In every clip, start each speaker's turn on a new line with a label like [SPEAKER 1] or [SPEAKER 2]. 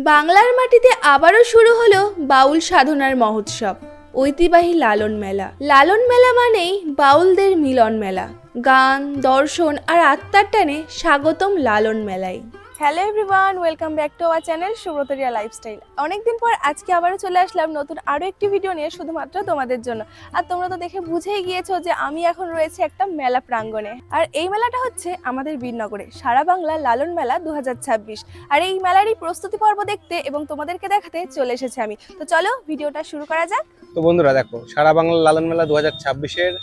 [SPEAKER 1] বাংলার মাটিতে আবারও শুরু হলো বাউল সাধনার মহোৎসব, ঐতিহ্যবাহী লালন মেলা। লালন মেলা মানেই বাউলদের মিলন মেলা। গান, দর্শন আর আত্মার টানে স্বাগতম লালন মেলায়। Hello everyone, welcome back to our channel সুব্রতরিয়া লাইফস্টাইল। অনেকদিন পর আজকে আবারও চলে আসলাম নতুন আরও একটি ভিডিও নিয়ে, শুধুমাত্র তোমাদের জন্য। আর তোমরা তো দেখে বুঝেই গিয়েছো যে আমি এখন রয়েছে একটা মেলা প্রাঙ্গণে। আর এই মেলাটা হচ্ছে আমাদের বীরনগরে সারা বাংলা লালন মেলা 2026। আর এই মেলারই প্রস্তুতি পর্ব দেখতে এবং তোমাদেরকে দেখাতে চলে এসেছি আমি। তো চলো ভিডিওটা শুরু করা যাক।
[SPEAKER 2] তো বন্ধুরা দেখো, সারা বাংলা লালন মেলা 2026-এর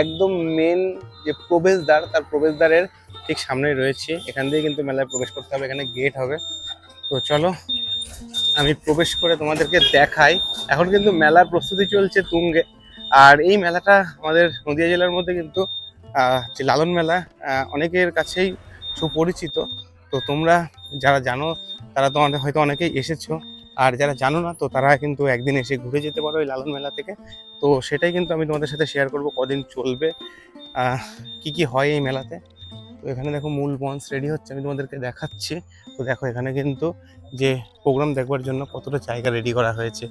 [SPEAKER 2] একদম মেন যে প্রবেশদ্বার, তার প্রবেশদ্বারের ঠিক সামনেই রয়েছে। এখান দিয়ে কিন্তু মেলায় প্রবেশ করতে হবে, এখানে গেট হবে। তো চলো আমি প্রবেশ করে তোমাদেরকে দেখাই। এখন কিন্তু মেলার প্রস্তুতি চলছে তুঙ্গে। আর এই মেলাটা আমাদের নদিয়া জেলার মধ্যে কিন্তু যে লালন মেলা অনেকের কাছেই সুপরিচিত। তো তোমরা যারা জানো তারা তো হয়তো অনেকেই এসেছো, আর যারা জানো না তো তারা কিন্তু একদিন এসে ঘুরে যেতে পারো এই লালন মেলা থেকে। তো সেটাই কিন্তু আমি তোমাদের সাথে শেয়ার করব, কদিন চলবে, কি কি হয় এই মেলাতে। তো এখানে দেখো মূল মঞ্চ রেডি হচ্ছে, আমি তোমাদেরকে দেখাচ্ছি। তো দেখো এখানে কিন্তু যে প্রোগ্রাম দেখবার জন্য কতটা জায়গা রেডি করা হয়েছে।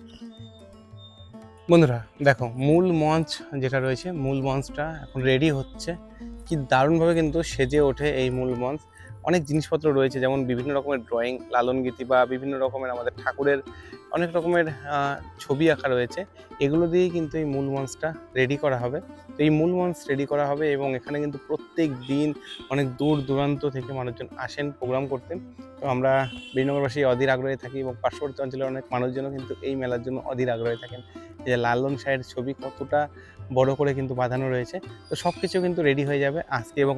[SPEAKER 2] বন্ধুরা দেখো, মূল মঞ্চ যেটা রয়েছে, মূল মঞ্চটা এখন রেডি হচ্ছে। কি দারুণভাবে কিন্তু সেজে ওঠে এই মূল মঞ্চ। অনেক জিনিসপত্র রয়েছে, যেমন বিভিন্ন রকমের ড্রয়িং, লালন গীতি বা বিভিন্ন রকমের আমাদের ঠাকুরের অনেক রকমের ছবি আঁকা রয়েছে। এগুলো দিয়েই কিন্তু এই মূল মঞ্চটা রেডি করা হবে। তো এই মূল মঞ্চ রেডি করা হবে এবং এখানে কিন্তু প্রত্যেক দিন অনেক দূর দূরান্ত থেকে মানুষজন আসেন প্রোগ্রাম করতে। তো আমরা বীরনগরবাসী অধীর আগ্রহে থাকি এবং পার্শ্ববর্তী অঞ্চলের অনেক মানুষজনও কিন্তু এই মেলার জন্য অধীর আগ্রহে থাকেন। যে লালন সাহের ছবি কতটা বড় করে কিন্তু বাঁধানো রয়েছে। তো সব কিছু কিন্তু রেডি হয়ে যাবে আজকে এবং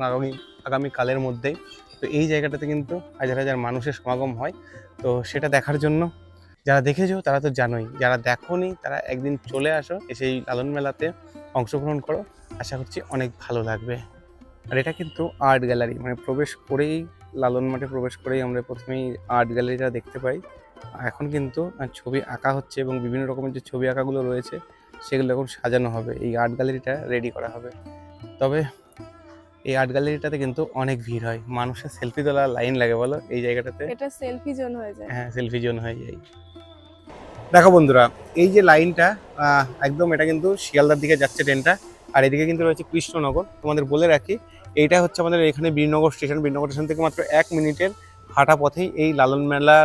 [SPEAKER 2] আগামী কালের মধ্যেই। তো এই জায়গাটাতে কিন্তু হাজার হাজার মানুষের সমাগম হয়। তো সেটা দেখার জন্য যারা দেখেছো তারা তো জানোই, যারা দেখোনি তারা একদিন চলে আসো, এসে এই লালন মেলাতে অংশগ্রহণ করো। আশা করছি অনেক ভালো লাগবে। আর এটা কিন্তু আর্ট গ্যালারি, মানে প্রবেশ করেই, লালন মাঠে প্রবেশ করেই আমরা প্রথমেই আর্ট গ্যালারিটা দেখতে পাই। এখন কিন্তু ছবি আঁকা হচ্ছে এবং বিভিন্ন রকমের যে ছবি আঁকাগুলো রয়েছে সেগুলো এখন সাজানো হবে, এই আর্ট গ্যালারিটা রেডি করা হবে। তবে এই আর্ট গ্যালারিটাতে কিন্তু অনেক ভিড় হয়, মানুষের সেলফি তোলার লাইন লাগে, বলো এই জায়গাটাতে।
[SPEAKER 1] এটা সেলফি জোন হয়ে যায়।
[SPEAKER 2] হ্যাঁ, সেলফি জোন হয়ে যায়। দেখো বন্ধুরা, এই যে লাইনটা একদম এটা কিন্তু শিয়ালদার দিকে যাচ্ছে ট্রেনটা। আর এদিকে কিন্তু রয়েছে কৃষ্ণনগর। তোমাদের বলে রাখি, এইটা হচ্ছে আমাদের এখানে বীরনগর স্টেশন। বীরনগর স্টেশন থেকে মাত্র 1 মিনিটের হাঁটা পথেই এই লালন মেলা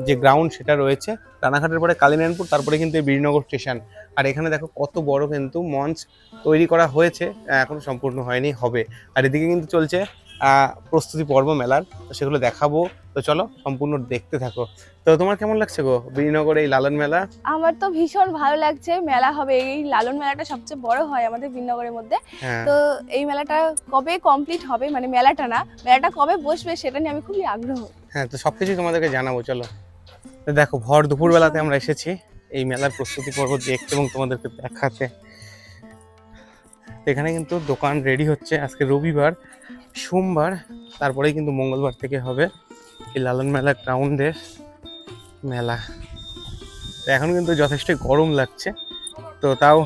[SPEAKER 2] যে গ্রাউন্ড সেটা রয়েছে। রানাঘাটের পরে কালীনারায়ণপুর, তারপরে কিন্তু এই বীরনগর স্টেশন। আর এখানে দেখো কত বড় কিন্তু মঞ্চ তৈরি করা হয়েছে, এখনো সম্পূর্ণ হয়নি, হবে। আর এদিকে কিন্তু চলছে প্রস্তুতি পর্ব মেলার, তো সেগুলো দেখাবো। তো চলো সম্পূর্ণ দেখতে থাকো। তো তোমার কেমন লাগছে গো বীরনগর এই লালন মেলা?
[SPEAKER 1] আমার তো ভীষণ ভালো লাগছে। মেলা হবে, এই লালন মেলাটা সবচেয়ে বড় হয় আমাদের বীরনগরের মধ্যে।
[SPEAKER 2] হ্যাঁ।
[SPEAKER 1] তো এই মেলাটা কবে কমপ্লিট হবে, মানে মেলাটা না, মেলাটা কবে বসবে সেটা নিয়ে আমি খুবই আগ্রহ।
[SPEAKER 2] হ্যাঁ, তো সবকিছু তোমাদেরকে জানাবো, চলো। তো দেখো, ভর দুপুর বেলাতে আমরা এসেছি এই মেলার প্রস্তুতি পর্ব দেখতে এবং তোমাদেরকে দেখাতে। এখানে কিন্তু দোকান রেডি হচ্ছে। আজকে রবিবার, সোমবার, তারপরেই কিন্তু মঙ্গলবার থেকে হবে এই লালন মেলা গ্রাউন্ডের মেলা। তো এখন কিন্তু যথেষ্ট গরম লাগছে, তো তাও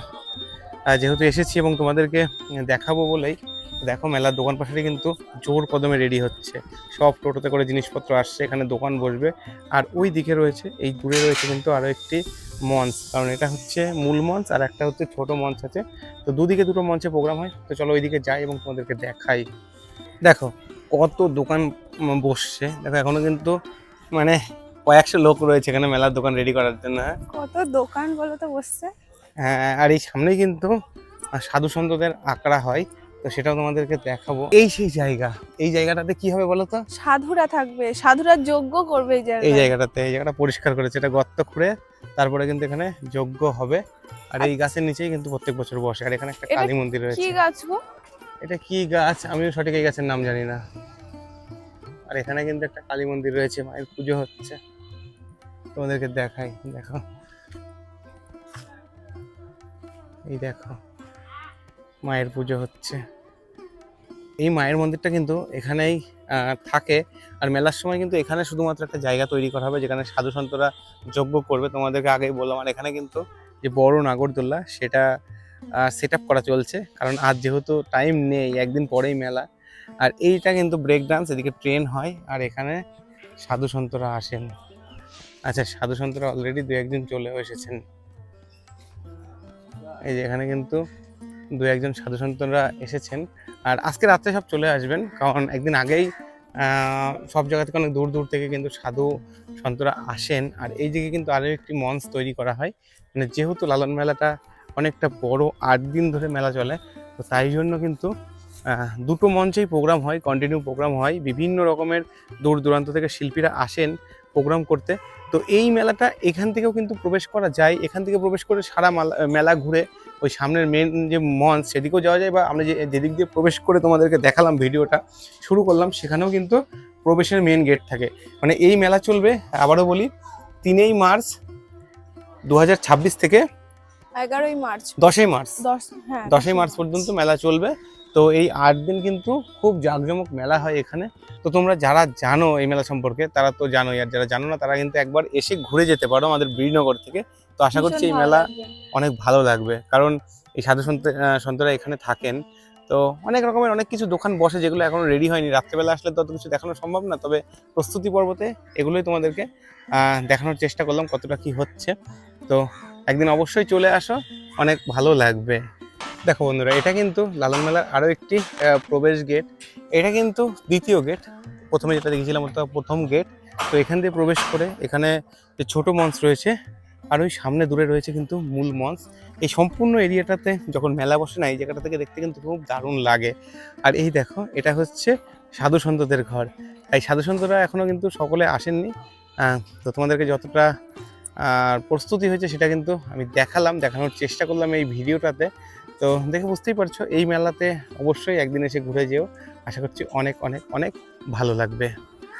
[SPEAKER 2] যেহেতু এসেছি এবং তোমাদেরকে দেখাবো বলেই, দেখো মেলার দোকান পাশে কিন্তু জোর কদমে রেডি হচ্ছে। সব টোটোতে করে জিনিসপত্র আসছে, এখানে দোকান বসবে। আর ওই দিকে রয়েছে, এই দূরে রয়েছে কিন্তু আরও একটি মঞ্চ, কারণ এটা হচ্ছে মূল মঞ্চ আর একটা হচ্ছে ছোট মঞ্চ আছে। তো দুদিকে দুটো মঞ্চে প্রোগ্রাম হয়। তো চলো ওইদিকে যাই এবং তোমাদেরকে দেখাই। দেখো কত দোকান বসছে, দেখো এখনো কিন্তু মানে কয়েকশো লোক রয়েছে এখানে মেলার দোকান রেডি করার জন্য। হ্যাঁ,
[SPEAKER 1] কত দোকান বলো তো বসছে।
[SPEAKER 2] হ্যাঁ, আর এই সামনেই কিন্তু সাধু সন্তদের আখড়া হয়। তো সেটাও তোমাদেরকে দেখাবো। এই সেই জায়গা, এই জায়গাটাতে কি হবে বলো তো?
[SPEAKER 1] সাধুরা থাকবে, সাধুরা যজ্ঞ করবে এই
[SPEAKER 2] এই
[SPEAKER 1] জায়গায়।
[SPEAKER 2] এই জায়গাটা পরিষ্কার করেছে, এটা গর্ত খুঁড়ে তারপরে কিন্তু এখানে যজ্ঞ হবে। আর এই গাছের নিচেই কিন্তু প্রত্যেক বছর বসে। আর এখানে একটা কালী মন্দির
[SPEAKER 1] কি
[SPEAKER 2] রয়েছে।
[SPEAKER 1] গাছ গো?
[SPEAKER 2] এটা কি গাছ আমিও সঠিক এই গাছের নাম জানি না। আর এখানে কিন্তু একটা কালী মন্দির রয়েছে, মায়ের পুজো হচ্ছে। তোমাদেরকে দেখাই, দেখো এই দেখো মায়ের পুজো হচ্ছে। এই মায়ের মন্দিরটা কিন্তু এখানেই থাকে। আর মেলার সময় কিন্তু এখানে শুধুমাত্র একটা জায়গা তৈরি করা হবে যেখানে সাধু সন্তরা যজ্ঞ করবে। তোমাদেরকে আগেই বললাম। আর এখানে কিন্তু যে বড় নাগরদোল্লা সেটা সেট আপ করা চলছে, কারণ আজ যেহেতু টাইম নেই, একদিন পরেই মেলা। আর এইটা কিন্তু ব্রেক ডান্স, এদিকে ট্রেন হয় আর এখানে সাধু সন্তরা আসেন। আচ্ছা, সাধু সন্তরা অলরেডি দু একজন চলে এসেছেন। এই যে এখানে কিন্তু দু একজন সাধু সন্তরা এসেছেন, আর আজকে রাত্রে সব চলে আসবেন, কারণ একদিন আগেই সব জায়গা থেকে অনেক দূর দূর থেকে কিন্তু সাধু সন্তরা আসেন। আর এই দিকে কিন্তু আরও একটি মঞ্চ তৈরি করা হয়, মানে যেহেতু লালন মেলাটা অনেকটা বড়, 8 দিন ধরে মেলা চলে, তো তাই জন্য কিন্তু দুটো মঞ্চেই প্রোগ্রাম হয়, কন্টিনিউ প্রোগ্রাম হয়, বিভিন্ন রকমের দূর দূরান্ত থেকে শিল্পীরা আসেন প্রোগ্রাম করতে। তো এই মেলাটা এখান থেকেও কিন্তু প্রবেশ করা যায়, এখান থেকে প্রবেশ করে সারা মেলা ঘুরে ওই সামনের মেন যে মঞ্চ সেদিকেও যাওয়া যায়, বা আমরা যেদিক দিয়ে প্রবেশ করে তোমাদেরকে দেখালাম, ভিডিওটা শুরু করলাম, সেখানেও কিন্তু প্রবেশের মেন গেট থাকে। মানে এই মেলা চলবে, আবারও বলি, 3 মার্চ 2026 থেকে
[SPEAKER 1] 11 মার্চ
[SPEAKER 2] 10 মার্চ
[SPEAKER 1] 10
[SPEAKER 2] মার্চ পর্যন্ত মেলা চলবে। তো এই 8 দিন কিন্তু খুব জাঁকজমক মেলা হয় এখানে। তো তোমরা যারা জানো এই মেলা সম্পর্কে তারা তো জানোই, আর যারা জানো না তারা কিন্তু একবার এসে ঘুরে যেতে পারো আমাদের বীরনগর থেকে। তো আশা করছি এই মেলা অনেক ভালো লাগবে, কারণ এই সাধু সন্তরা এখানে থাকেন। তো অনেক রকমের অনেক কিছু দোকান বসে, যেগুলো এখনো রেডি হয়নি। রাত্রেবেলা আসলে তো অত কিছু দেখানো সম্ভব না, তবে প্রস্তুতি পর্বতে এগুলোই তোমাদেরকে দেখানোর চেষ্টা করলাম কতটা কি হচ্ছে। তো একদিন অবশ্যই চলে আসো, অনেক ভালো লাগবে। দেখো বন্ধুরা, এটা কিন্তু লালন মেলার আরও একটি প্রবেশ গেট। এটা কিন্তু দ্বিতীয় গেট, প্রথমে যেটা দেখেছিলাম ওটা প্রথম গেট। তো এখান দিয়ে প্রবেশ করে এখানে যে ছোট মঞ্চ রয়েছে, আর ওই সামনে দূরে রয়েছে কিন্তু মূল মঞ্চ। এই সম্পূর্ণ এরিয়াটাতে যখন মেলা বসে না, এই জায়গাটা থেকে দেখতে কিন্তু খুব দারুণ লাগে। আর এই দেখো, এটা হচ্ছে সাধু সন্তদের ঘর। এই সাধু সন্তরা এখনও কিন্তু সকলে আসেননি। তো তোমাদেরকে যতটা প্রস্তুতি হয়েছে সেটা কিন্তু আমি দেখানোর চেষ্টা করলাম এই ভিডিওটাতে। তো দেখে বুঝতেই পারছো, এই মেলাতে অবশ্যই একদিন এসে ঘুরে যেও, আশা করছি অনেক অনেক অনেক ভালো লাগবে।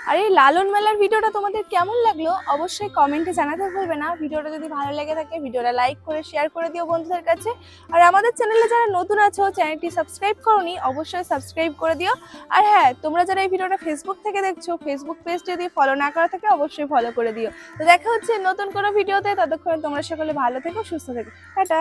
[SPEAKER 1] আর এই লালন মেলার ভিডিওটা তোমাদের কেমন লাগলো অবশ্যই কমেন্টে জানাতে ভুলবে না। ভিডিওটা যদি ভালো লেগে থাকে ভিডিওটা লাইক করে শেয়ার করে দিও বন্ধুদের কাছে। আর আমাদের চ্যানেলে যারা নতুন আছো, চ্যানেলটি সাবস্ক্রাইব করোনি, অবশ্যই সাবস্ক্রাইব করে দিও। আর হ্যাঁ, তোমরা যারা এই ভিডিওটা ফেসবুক থেকে দেখছো, ফেসবুক পেজ যদি ফলো না করা থাকে অবশ্যই ফলো করে দিও। তো দেখা হচ্ছে নতুন কোনো ভিডিওতে, ততক্ষণ তোমরা সকলে ভালো থেকো, সুস্থ থেকো, টাটা।